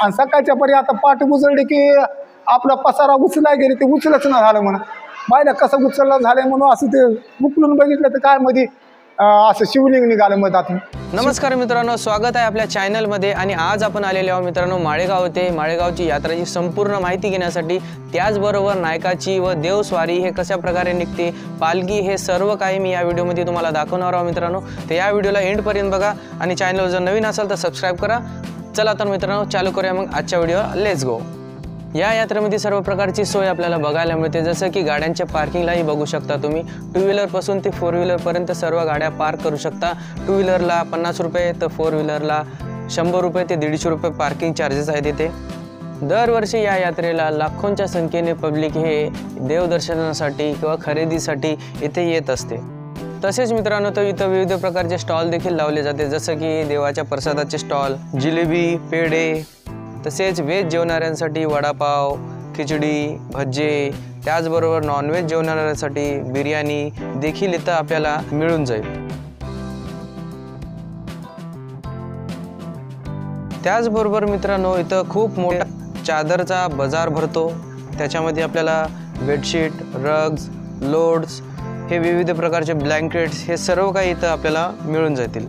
आणि सकाळच्या परी आता पाठ उचलली की आपला पसारा उचलाय गेले ते उचलच ना झालं म्हणा. बायला कसं उचललं झालंय म्हणून असं ते उकलून बघितलं तर काय मध्ये असं शिवलिंग निघालं मधातून. नमस्कार मित्रांनो, स्वागत आहे आपल्या चॅनलमध्ये. आणि आज आपण आलेले आहोत मित्रांनो माळेगाव येथे माळेगावची यात्राची संपूर्ण माहिती घेण्यासाठी. त्याचबरोबर नायकाची व देवस्वारी हे कशा प्रकारे निघते, पालखी, हे सर्व काही मी या व्हिडिओमध्ये तुम्हाला दाखवणार आहोत मित्रांनो. तर या व्हिडिओला एंडपर्यंत बघा आणि चॅनलवर जर नवीन असाल तर सबस्क्राईब करा. चला तर मित्रांनो चालू करूया मग आजच्या व्हिडिओ. Let's go. या यात्रेमध्ये सर्व प्रकारची सोय आपल्याला बघायला मिळते, जसं की गाड्यांच्या पार्किंगलाही बघू शकता तुम्ही. टू व्हीलरपासून ते फोर व्हीलरपर्यंत सर्व गाड्या पार्क करू शकता. टू व्हीलरला 50 रुपये तर फोर व्हीलरला 100 रुपये ते 150 रुपये पार्किंग चार्जेस आहेत इथे. दरवर्षी या यात्रेला लाखोंच्या संख्येने पब्लिक हे देवदर्शनासाठी किंवा खरेदीसाठी इथे येत असते. तसेच मित्रांनो तर इथं विविध प्रकारचे स्टॉल देखील लावले जाते, जसं की देवाच्या प्रसादाचे स्टॉल, जिलेबी, पेढे, तसेच व्हेज जेवणाऱ्यांसाठी वडापाव, खिचडी, भज्जे, त्याचबरोबर नॉनव्हेज जेवणाऱ्यांसाठी बिर्याणी देखील इथं आपल्याला मिळून जाईल. त्याचबरोबर मित्रांनो इथं खूप मोठा चादरचा बाजार भरतो. त्याच्यामध्ये आपल्याला बेडशीट, रग्स, लोड्स, हे विविध प्रकारचे ब्लँकेट्स, हे सर्व काही इथं आपल्याला मिळून जातील.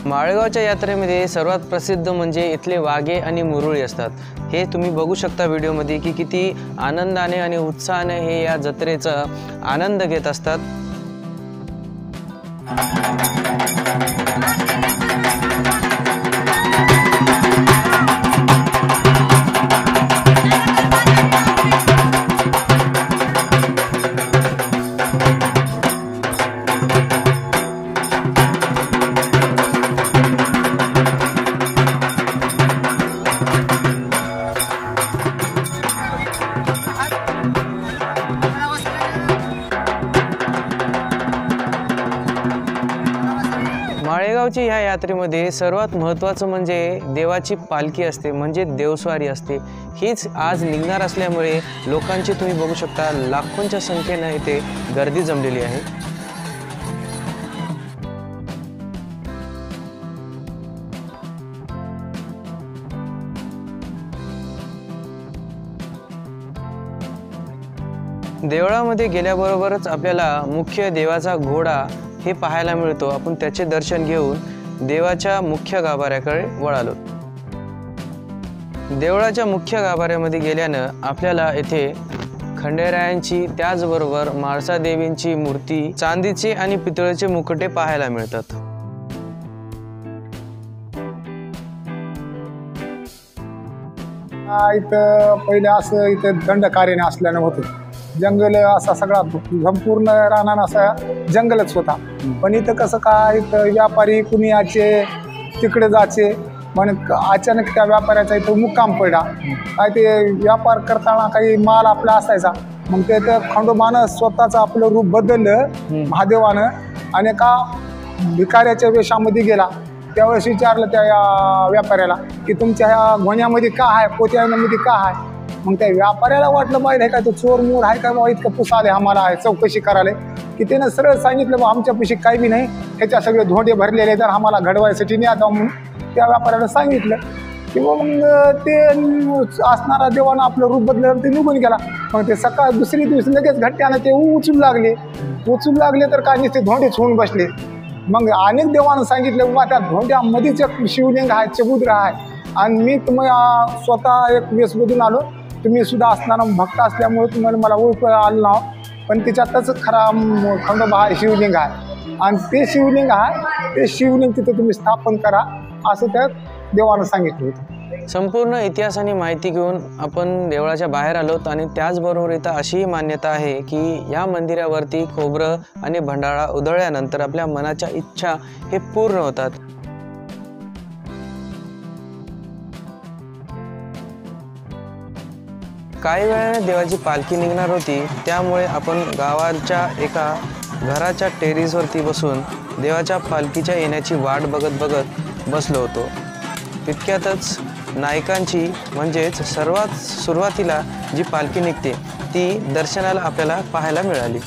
माळेगावच्या यात्रेमध्ये सर्वात प्रसिद्ध म्हणजे इथले वाघे आणि मुरुळी असतात. हे तुम्ही बघू शकता व्हिडिओमध्ये की किती आनंदाने आणि उत्साहाने हे या जत्रेचा आनंद घेत असतात. माळेगावची ह्या यात्रेमध्ये सर्वात महत्त्वाचं म्हणजे देवाची पालखी असते, म्हणजे देवस्वारी असते. हीच आज निघणार असल्यामुळे लोकांची तुम्ही बघू शकता लाखोंच्या संख्येनं इथे गर्दी जमलेली आहे. देवळामध्ये गेल्याबरोबरच आपल्याला मुख्य देवाचा घोडा हे पाहायला मिळतो. आपण त्याचे दर्शन घेऊन देवाच्या मुख्य गाभाऱ्याकडे वळालो. देवळाच्या मुख्य गाभाऱ्यामध्ये गेल्यानं आपल्याला येथे खंडेरायांची, त्याचबरोबर म्हाळसादेवींची मूर्ती, चांदीचे आणि पितळेचे मुकुटे पाहायला मिळतात. इथं पहिले असं इथं दंडकार्याने असल्यानं होतं. जंगल असा सगळा संपूर्ण रानान असा जंगलच होता. पण इथं कसं काय, इथं व्यापारी कुणी याचे तिकडे जायचे, पण अचानक त्या व्यापाऱ्याचा इथं मुक्काम पडला. काय ते व्यापार करताना काही माल आपला असायचा, मग ते खंडोबानं स्वतःचं आपलं रूप बदललं महादेवानं आणि एका भिकाऱ्याच्या वेशामध्ये गेला. त्यावेळेस विचारलं त्या व्यापाऱ्याला की तुमच्या ह्या गोण्यामध्ये का आहे, पोत्यामध्ये का आहे. मग त्या व्यापाऱ्याला वाटलं पाहिजे काय तो चोर मोर आहे का बाबा, इतकं पुस आले आम्हाला आहे चौकशी करायला, की त्यानं सरळ सांगितलं बा आमच्या पैसे काही बी नाही, ह्याच्या सगळे धोंडे भरलेले तर आम्हाला घडवायसाठी नाही आता. म्हणून त्या व्यापाऱ्याला सांगितलं की मग ते असणारा देवानं आपलं रूप बदललं, ते निघून गेला. मग ते सकाळ दुसरी दिवशी लगेच घट्ट्यानं ते उचलू लागले तर काय नुसते धोंडेच होऊन बसले. मग अनेक देवानं सांगितलं बाबा त्या धोंड्यामध्येच एक शिवलिंग आहे, चबुद्र आहे, आणि मी तुम्ही स्वतः एक वेश बदलून आलो, तुम्ही सुद्धा असणारा भक्त असल्यामुळे तुम्हाला मला ओळख आलं नाव, पण त्याच्यातच खरा खंडोबा हा शिवलिंग आहे, आणि ते शिवलिंग आहे, ते शिवलिंग तिथं तुम्ही स्थापन करा असं त्या देवानं सांगितलं होतं. संपूर्ण इतिहास आणि माहिती घेऊन आपण देवळाच्या बाहेर आलोत. आणि त्याचबरोबर इथं अशीही मान्यता आहे की या मंदिरावरती खोबरं आणि भंडारा उधळल्यानंतर आपल्या मनाच्या इच्छा हे पूर्ण होतात. काही वेळाने देवाची पालखी निघणार होती, त्यामुळे आपण गावाच्या एका घराच्या टेरेसवरती बसून देवाच्या पालखीच्या येण्याची वाट बघत बसलो होतो. तितक्यातच नायकांची म्हणजेच सर्वात सुरुवातीला जी पालखी निघते ती दर्शनाला आपल्याला पाहायला मिळाली.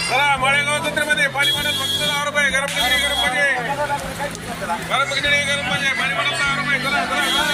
चला माळेगाव जत्रेमध्ये पाणी बॉटल फक्त 10 रुपये. गरम खिचडी गरम भजे, गरम खिचडी गरम भजे, पाणी बॉटल 10 रुपये. चला चला.